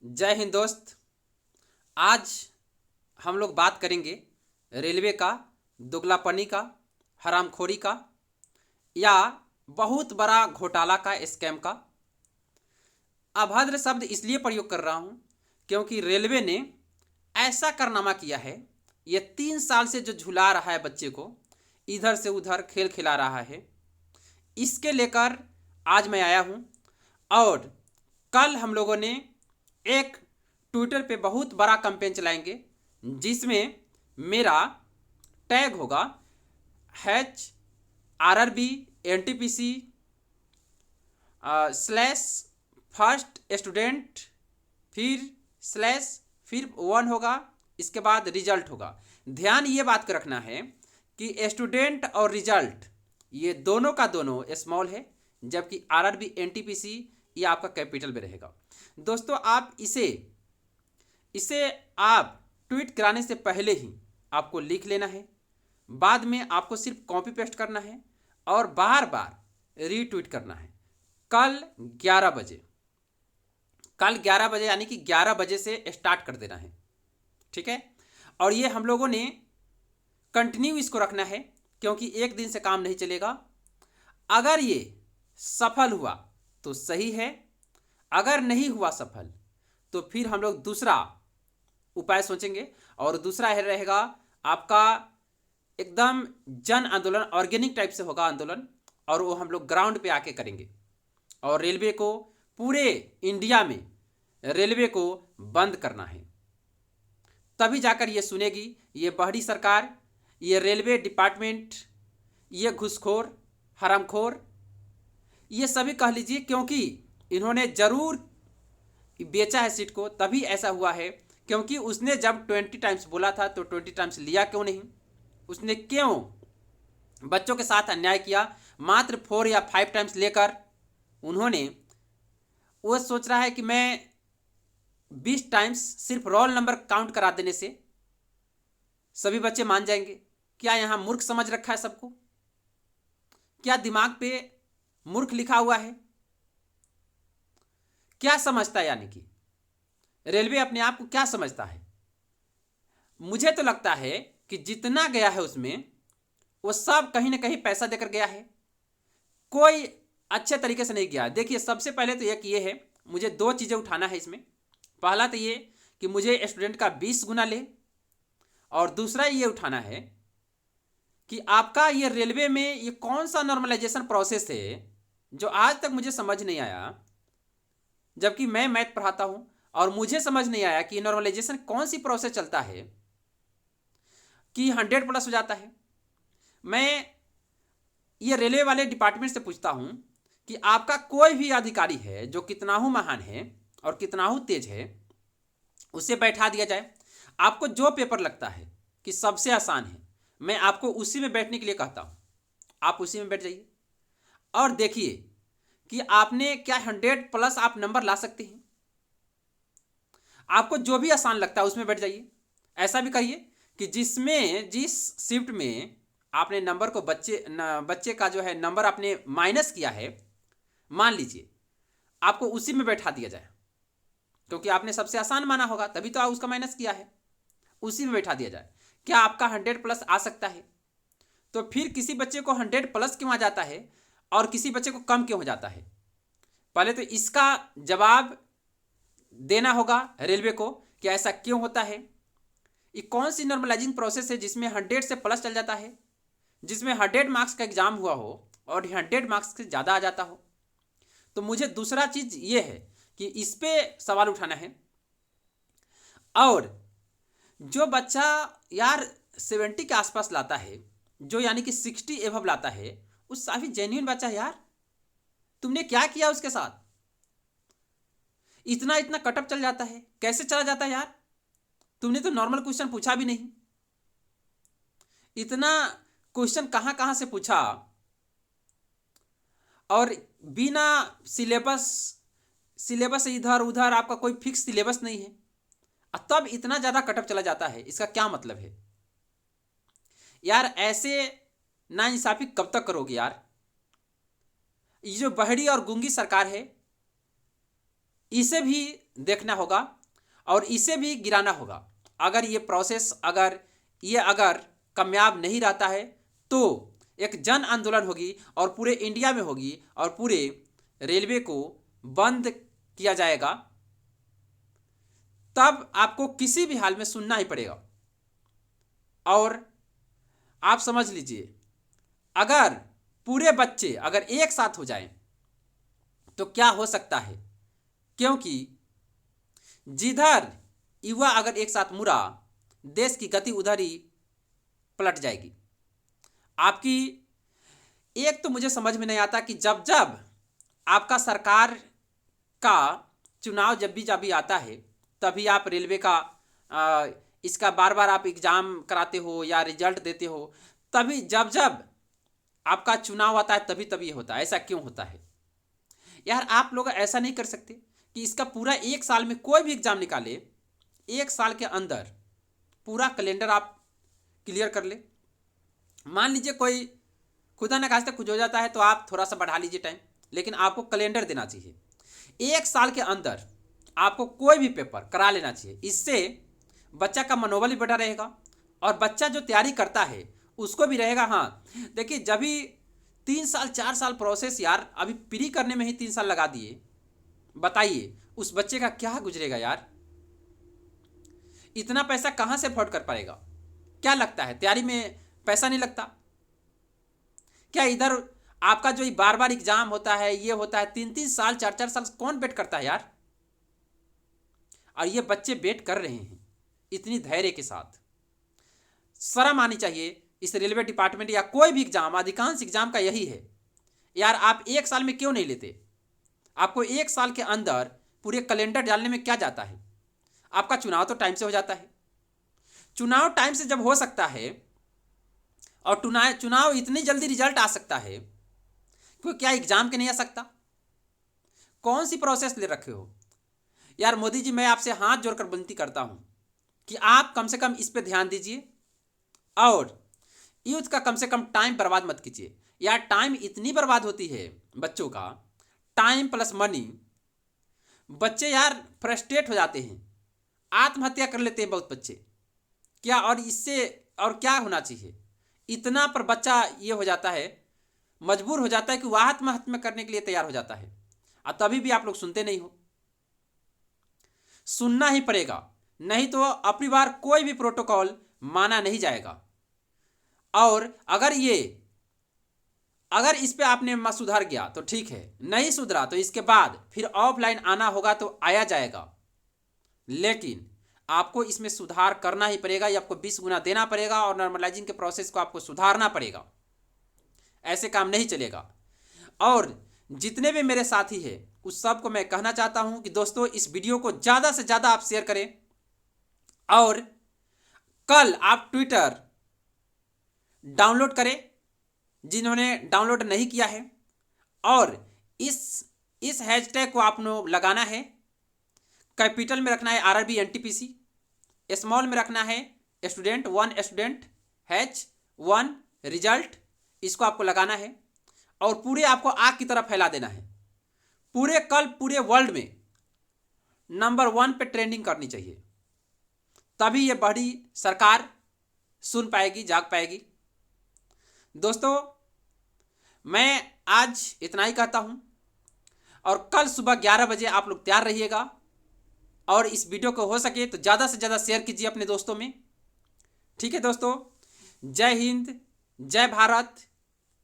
जय हिंद दोस्त। आज हम लोग बात करेंगे रेलवे का दोगलापनी का, हरामखोरी का, या बहुत बड़ा घोटाला का, स्कैम का। अभद्र शब्द इसलिए प्रयोग कर रहा हूँ क्योंकि रेलवे ने ऐसा कारनामा किया है। ये 3 साल से जो झुला रहा है बच्चे को, इधर से उधर खेल खिला रहा है, इसके लेकर आज मैं आया हूँ। और कल हम लोगों ने एक ट्विटर पे बहुत बड़ा कैंपेन चलाएंगे जिसमें मेरा टैग होगा HRRB NTPC slash first student, फिर 1 होगा, इसके बाद रिजल्ट होगा। ध्यान ये बात का रखना है कि स्टूडेंट और रिजल्ट ये दोनों का दोनों स्मॉल है, जबकि RRB NTPC ये आपका कैपिटल में रहेगा। दोस्तों, आप इसे आप ट्वीट कराने से पहले ही आपको लिख लेना है। बाद में आपको सिर्फ कॉपी पेस्ट करना है और बार बार रीट्वीट करना है। कल 11 बजे यानी कि 11 बजे से स्टार्ट कर देना है, ठीक है। और ये हम लोगों ने कंटिन्यू इसको रखना है क्योंकि एक दिन से काम नहीं चलेगा। अगर ये सफल हुआ तो सही है, अगर नहीं हुआ सफल तो फिर हम लोग दूसरा उपाय सोचेंगे। और दूसरा है रहेगा आपका एकदम जन आंदोलन, ऑर्गेनिक टाइप से होगा आंदोलन, और वो हम लोग ग्राउंड पे आके करेंगे। और रेलवे को, पूरे इंडिया में रेलवे को बंद करना है, तभी जाकर ये सुनेगी ये बहरी सरकार, ये रेलवे डिपार्टमेंट, ये घूसखोर, हरामखोर, ये सभी कह लीजिए, क्योंकि इन्होंने जरूर बेचा है सीट को। तभी ऐसा हुआ है क्योंकि उसने जब 20 टाइम्स बोला था तो 20 टाइम्स लिया क्यों नहीं? उसने क्यों बच्चों के साथ अन्याय किया? मात्र 4 या 5 टाइम्स लेकर उन्होंने, वो सोच रहा है कि मैं 20 टाइम्स सिर्फ रोल नंबर काउंट करा देने से सभी बच्चे मान जाएंगे। क्या यहाँ मूर्ख समझ रखा है सबको? क्या दिमाग पे मूर्ख लिखा हुआ है? क्या समझता है? यानी कि रेलवे अपने आप को क्या समझता है? मुझे तो लगता है कि जितना गया है उसमें वो सब कहीं ना कहीं पैसा देकर गया है, कोई अच्छे तरीके से नहीं गया। देखिए, सबसे पहले तो एक ये है, मुझे 2 चीज़ें उठाना है इसमें। पहला तो ये कि मुझे स्टूडेंट का 20 गुना ले, और दूसरा ये उठाना है कि आपका ये रेलवे में ये कौन सा नॉर्मलाइजेशन प्रोसेस है जो आज तक मुझे समझ नहीं आया। जबकि मैं मैथ पढ़ाता हूं और मुझे समझ नहीं आया कि नॉर्मलाइजेशन कौन सी प्रोसेस चलता है कि 100+ हो जाता है। मैं ये रेलवे वाले डिपार्टमेंट से पूछता हूं कि आपका कोई भी अधिकारी है जो कितना ही महान है और कितना ही तेज है, उसे बैठा दिया जाए। आपको जो पेपर लगता है कि सबसे आसान है, मैं आपको उसी में बैठने के लिए कहता हूं, आप उसी में बैठ जाइए और देखिए कि आपने क्या 100+ आप नंबर ला सकते हैं। आपको जो भी आसान लगता है उसमें बैठ जाइए। ऐसा भी करिए कि जिस शिफ्ट में आपने नंबर को बच्चे का जो है नंबर आपने माइनस किया है, मान लीजिए आपको उसी में बैठा दिया जाए, क्योंकि आपने सबसे आसान माना होगा तभी तो उसका माइनस किया है। उसी में बैठा दिया जाए। क्या आपका 100+ आ सकता है? तो फिर किसी बच्चे को 100+ क्यों आ जाता है और किसी बच्चे को कम क्यों हो जाता है? पहले तो इसका जवाब देना होगा रेलवे को कि ऐसा क्यों होता है। ये कौन सी नॉर्मलाइजिंग प्रोसेस है जिसमें 100 से प्लस चल जाता है, जिसमें 100 मार्क्स का एग्जाम हुआ हो और 100 मार्क्स से ज़्यादा आ जाता हो? तो मुझे दूसरा चीज़ ये है कि इस पर सवाल उठाना है। और जो बच्चा यार 70 के आसपास लाता है, जो यानी कि 60 एभव लाता है, उस काफ़ी जेन्युइन बच्चा है यार, तुमने क्या किया उसके साथ? इतना इतना कटअप चल जाता है, कैसे चला जाता है यार? तुमने तो नॉर्मल क्वेश्चन पूछा भी नहीं, इतना क्वेश्चन कहाँ कहाँ से पूछा, और बिना सिलेबस इधर उधर, आपका कोई फिक्स सिलेबस नहीं है, तब इतना ज़्यादा कटअप चला जाता है। इसका क्या मतलब है यार? ऐसे नाइंसाफ़ी कब तक करोगे यार? ये जो बहरी और गूंगी सरकार है, इसे भी देखना होगा और इसे भी गिराना होगा। अगर ये प्रोसेस अगर कामयाब नहीं रहता है तो एक जन आंदोलन होगी और पूरे इंडिया में होगी और पूरे रेलवे को बंद किया जाएगा। तब आपको किसी भी हाल में सुनना ही पड़ेगा। और आप समझ लीजिए, अगर पूरे बच्चे अगर एक साथ हो जाएं तो क्या हो सकता है, क्योंकि जिधर युवा अगर एक साथ मुड़ा, देश की गति उधर ही पलट जाएगी। आपकी एक तो मुझे समझ में नहीं आता कि जब जब आपका सरकार का चुनाव जब भी आता है तभी आप रेलवे का इसका बार बार आप एग्ज़ाम कराते हो या रिजल्ट देते हो, तभी जब जब आपका चुनाव आता है तभी तभी होता है। ऐसा क्यों होता है यार? आप लोग ऐसा नहीं कर सकते कि इसका पूरा एक साल में कोई भी एग्ज़ाम निकाले, एक साल के अंदर पूरा कैलेंडर आप क्लियर कर ले। मान लीजिए कोई खुदा न खास्ता कुछ हो जाता है तो आप थोड़ा सा बढ़ा लीजिए टाइम, लेकिन आपको कैलेंडर देना चाहिए। एक साल के अंदर आपको कोई भी पेपर करा लेना चाहिए। इससे बच्चा का मनोबल भी बढ़ा रहेगा और बच्चा जो तैयारी करता है उसको भी रहेगा। हाँ देखिए, जब भी 3 साल 4 साल प्रोसेस यार, अभी प्री करने में ही 3 साल लगा दिए, बताइए उस बच्चे का क्या गुजरेगा यार? इतना पैसा कहाँ से अफोर्ड कर पाएगा? क्या लगता है तैयारी में पैसा नहीं लगता क्या? इधर आपका जो बार बार एग्जाम होता है, ये होता है, 3-3 साल 4-4 साल कौन वेट करता है यार? और ये बच्चे वेट कर रहे हैं इतनी धैर्य के साथ। शर्म आनी चाहिए इस रेलवे डिपार्टमेंट या कोई भी एग्जाम, अधिकांश एग्जाम का यही है यार। आप एक साल में क्यों नहीं लेते? आपको एक साल के अंदर पूरे कैलेंडर डालने में क्या जाता है? आपका चुनाव तो टाइम से हो जाता है। चुनाव टाइम से जब हो सकता है और चुनाव इतनी जल्दी रिजल्ट आ सकता है, क्यों क्या एग्जाम के नहीं आ सकता? कौन सी प्रोसेस ले रखे हो यार? मोदी जी, मैं आपसे हाथ जोड़कर विनती करता हूं कि आप कम से कम इस पे ध्यान दीजिए और यूथ का कम से कम टाइम बर्बाद मत कीजिए यार। टाइम इतनी बर्बाद होती है बच्चों का, टाइम प्लस मनी। बच्चे यार फ्रस्ट्रेट हो जाते हैं, आत्महत्या कर लेते हैं बहुत बच्चे। क्या और इससे और क्या होना चाहिए? इतना पर बच्चा ये हो जाता है, मजबूर हो जाता है कि वह आत्महत्या करने के लिए तैयार हो जाता है, और तभी भी आप लोग सुनते नहीं हो। सुनना ही पड़ेगा, नहीं तो अपनी बार कोई भी प्रोटोकॉल माना नहीं जाएगा। और अगर इस पे आपने सुधार किया तो ठीक है, नहीं सुधरा तो इसके बाद फिर ऑफलाइन आना होगा तो आया जाएगा, लेकिन आपको इसमें सुधार करना ही पड़ेगा। ये आपको 20 गुना देना पड़ेगा और नॉर्मलाइजिंग के प्रोसेस को आपको सुधारना पड़ेगा। ऐसे काम नहीं चलेगा। और जितने भी मेरे साथी हैं उस सब को मैं कहना चाहता हूं कि दोस्तों, इस वीडियो को ज़्यादा से ज़्यादा आप शेयर करें और कल आप ट्विटर डाउनलोड करें जिन्होंने डाउनलोड नहीं किया है, और इस हैशटैग को आपने लगाना है। कैपिटल में रखना है RRB NTPC, स्मॉल में रखना है स्टूडेंट 1 स्टूडेंट H1 रिजल्ट, इसको आपको लगाना है और पूरे आपको आग की तरफ फैला देना है। कल पूरे वर्ल्ड में नंबर 1 पे ट्रेंडिंग करनी चाहिए, तभी ये बड़ी सरकार सुन पाएगी, जाग पाएगी। दोस्तों, मैं आज इतना ही कहता हूं और कल सुबह 11 बजे आप लोग तैयार रहिएगा और इस वीडियो को हो सके तो ज़्यादा से ज़्यादा शेयर कीजिए अपने दोस्तों में। ठीक है दोस्तों, जय हिंद, जय भारत।